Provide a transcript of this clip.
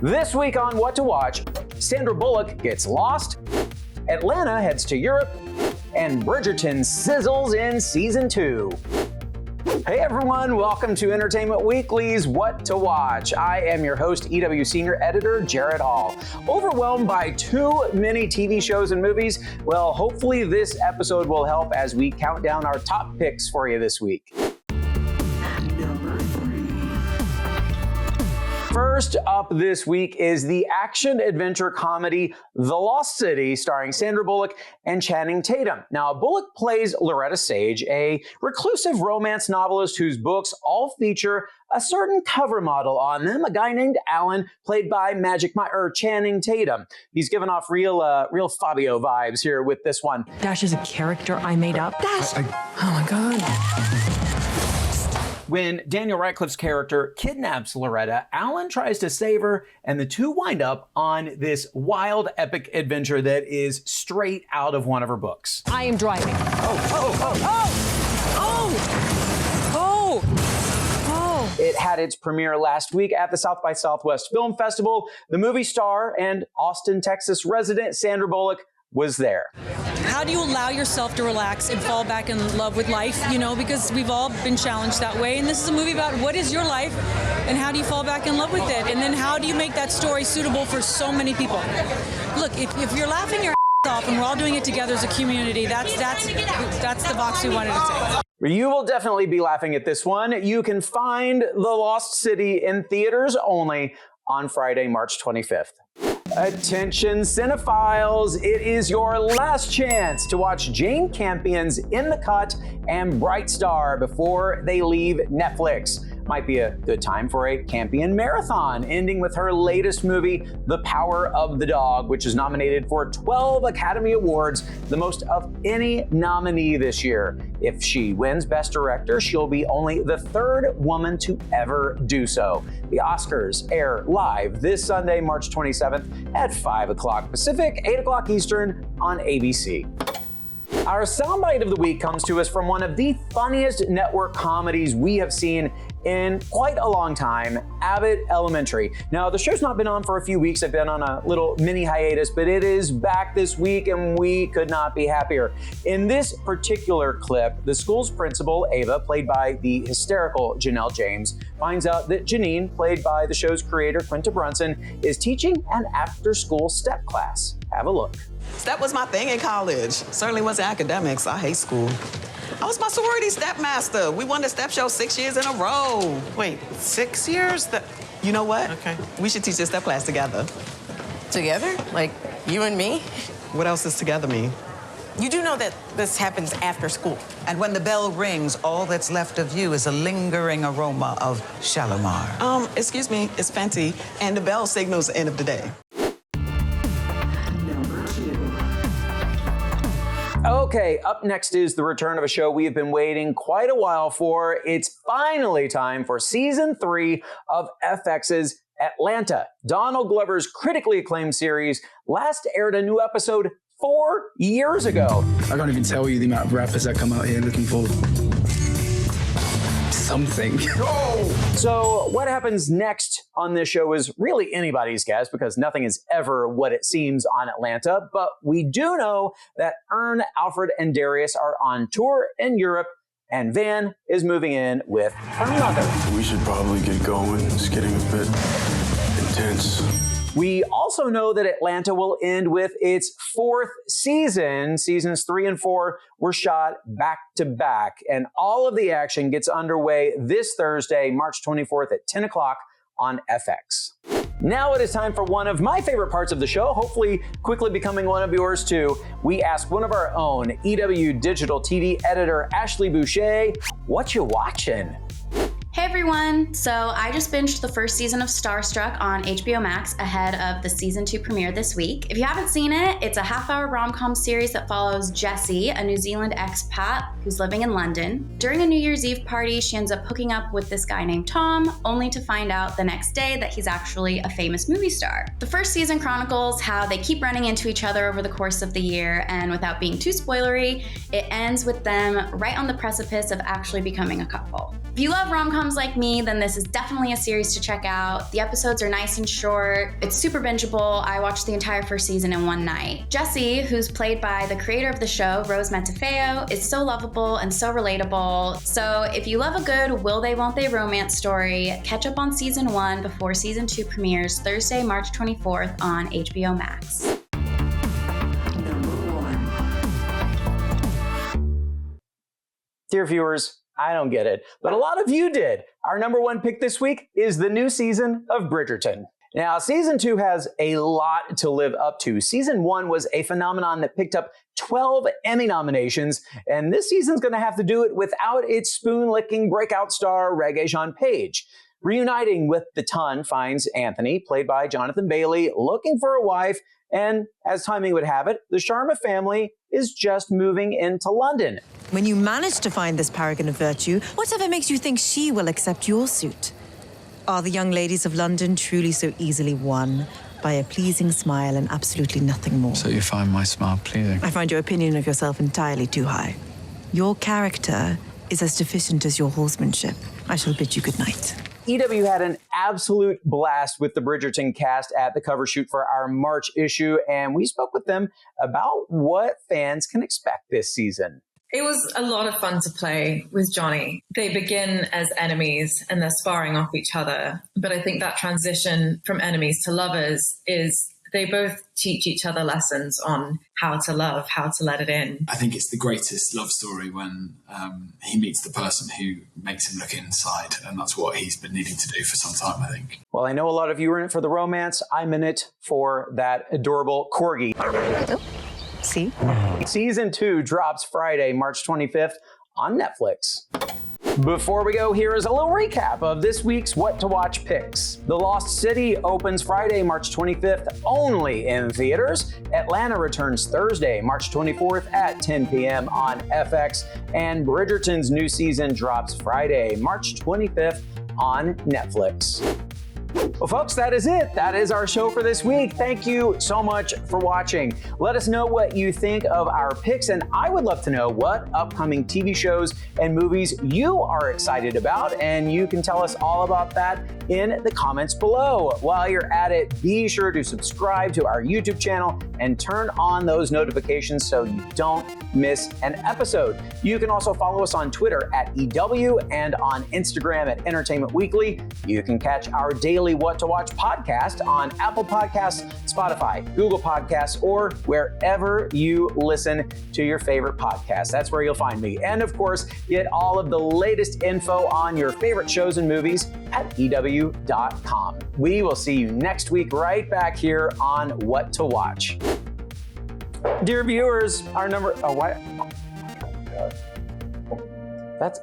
This week on What to Watch, Sandra Bullock gets lost, Atlanta heads to Europe, and Bridgerton sizzles in season 2. Hey everyone, welcome to Entertainment Weekly's What to Watch. I am your host, EW Senior Editor Gerrad Hall. Overwhelmed by too many TV shows and movies? Well, hopefully this episode will help as we count down our top picks for you this week. First up this week is the action-adventure comedy The Lost City, starring Sandra Bullock and Channing Tatum. Now, Bullock plays Loretta Sage, a reclusive romance novelist whose books all feature a certain cover model on them, a guy named Alan, played by Channing Tatum. He's given off real Fabio vibes here with this one. Dash is a character I made up. Dash! Oh my God. When Daniel Radcliffe's character kidnaps Loretta, Alan tries to save her, and the two wind up on this wild, epic adventure that is straight out of one of her books. I am driving. It had its premiere last week at the South by Southwest Film Festival. The movie star and Austin, Texas resident Sandra Bullock was there. How do you allow yourself to relax and fall back in love with life, because we've all been challenged that way. And this is a movie about what is your life and how do you fall back in love with it? And then how do you make that story suitable for so many people? Look, if you're laughing your ass off and we're all doing it together as a community, that's the box we wanted to take. You will definitely be laughing at this one. You can find The Lost City in theaters only on Friday, March 25th. Attention cinephiles, it is your last chance to watch Jane Campion's In the Cut and Bright Star before they leave Netflix. Might be a good time for a Campion marathon, ending with her latest movie, The Power of the Dog, which is nominated for 12 Academy Awards, the most of any nominee this year. If she wins Best Director, she'll be only the third woman to ever do so. The Oscars air live this Sunday, March 27th at 5 o'clock Pacific, 8 o'clock Eastern on ABC. Our soundbite of the week comes to us from one of the funniest network comedies we have seen in quite a long time, Abbott Elementary. Now, the show's not been on for a few weeks. I've been on a little mini hiatus, but it is back this week and we could not be happier. In this particular clip, the school's principal, Ava, played by the hysterical Janelle James, finds out that Janine, played by the show's creator, Quinta Brunson, is teaching an after-school step class. Have a look. Step was my thing in college. Certainly wasn't academics. I hate school. I was my sorority step master. We won the step show 6 years in a row. Wait, 6 years? You know what? Okay. We should teach this step class together. Together? Like you and me? What else does together mean? You do know that this happens after school. And when the bell rings, all that's left of you is a lingering aroma of Shalimar. Excuse me, it's Fenty, and the bell signals the end of the day. Okay, up next is the return of a show we have been waiting quite a while for. It's finally time for season 3 of FX's Atlanta. Donald Glover's critically acclaimed series last aired a new episode 4 years ago. I can't even tell you the amount of rappers that come out here looking for something. So what happens next on this show is really anybody's guess because nothing is ever what it seems on Atlanta. But we do know that Ern, Alfred, and Darius are on tour in Europe, and Van is moving in with her mother. We should probably get going. It's getting a bit intense. We also know that Atlanta will end with its 4th season. Seasons 3 and 4 were shot back to back, and all of the action gets underway this Thursday, March 24th at 10 o'clock on FX. Now it is time for one of my favorite parts of the show, hopefully quickly becoming one of yours too. We ask one of our own EW Digital TV editor, Ashley Boucher, what you watching? Hey everyone! So I just binged the first season of Starstruck on HBO Max ahead of the season 2 premiere this week. If you haven't seen it, it's a half-hour rom-com series that follows Jessie, a New Zealand expat who's living in London. During a New Year's Eve party, she ends up hooking up with this guy named Tom, only to find out the next day that he's actually a famous movie star. The first season chronicles how they keep running into each other over the course of the year, and without being too spoilery, it ends with them right on the precipice of actually becoming a couple. If you love rom-com moms like me, then this is definitely a series to check out. The episodes are nice and short. It's super bingeable. I watched the entire first season in one night. Jessie, who's played by the creator of the show, Rose Matafeo, is so lovable and so relatable. So if you love a good will they won't they romance story, catch up on season 1 before season 2 premieres Thursday, March 24th on HBO Max. Dear viewers, I don't get it, but a lot of you did. Our number 1 pick this week is the new season of Bridgerton. Now, season 2 has a lot to live up to. Season 1 was a phenomenon that picked up 12 Emmy nominations, and this season's gonna have to do it without its spoon-licking breakout star, Regé-Jean Page. Reuniting with the Ton finds Anthony, played by Jonathan Bailey, looking for a wife, and as timing would have it, the Sharma family is just moving into London. When you manage to find this paragon of virtue, whatever makes you think she will accept your suit? Are the young ladies of London truly so easily won by a pleasing smile and absolutely nothing more? So you find my smile pleasing? I find your opinion of yourself entirely too high. Your character is as deficient as your horsemanship. I shall bid you good night. EW had an absolute blast with the Bridgerton cast at the cover shoot for our March issue, and we spoke with them about what fans can expect this season. It was a lot of fun to play with Johnny. They begin as enemies and they're sparring off each other. But I think that transition from enemies to lovers is they both teach each other lessons on how to love, how to let it in. I think it's the greatest love story when he meets the person who makes him look inside. And that's what he's been needing to do for some time, I think. Well, I know a lot of you are in it for the romance. I'm in it for that adorable corgi. Oh, see? Season 2 drops Friday, March 25th on Netflix. Before we go, here is a little recap of this week's What to Watch picks. The Lost City opens Friday, March 25th, only in theaters. Atlanta returns Thursday, March 24th at 10 p.m. on FX. And Bridgerton's new season drops Friday, March 25th on Netflix. Well, folks, that is it. That is our show for this week. Thank you so much for watching. Let us know what you think of our picks, and I would love to know what upcoming TV shows and movies you are excited about, and you can tell us all about that in the comments below. While you're at it, be sure to subscribe to our YouTube channel and turn on those notifications so you don't miss an episode. You can also follow us on Twitter at EW and on Instagram at Entertainment Weekly. You can catch our daily What to Watch podcast on Apple Podcasts, Spotify, Google Podcasts, or wherever you listen to your favorite podcasts. That's where you'll find me. And of course, get all of the latest info on your favorite shows and movies at EW.com. We will see you next week right back here on What to Watch. Dear viewers, our number... Oh, what? That's...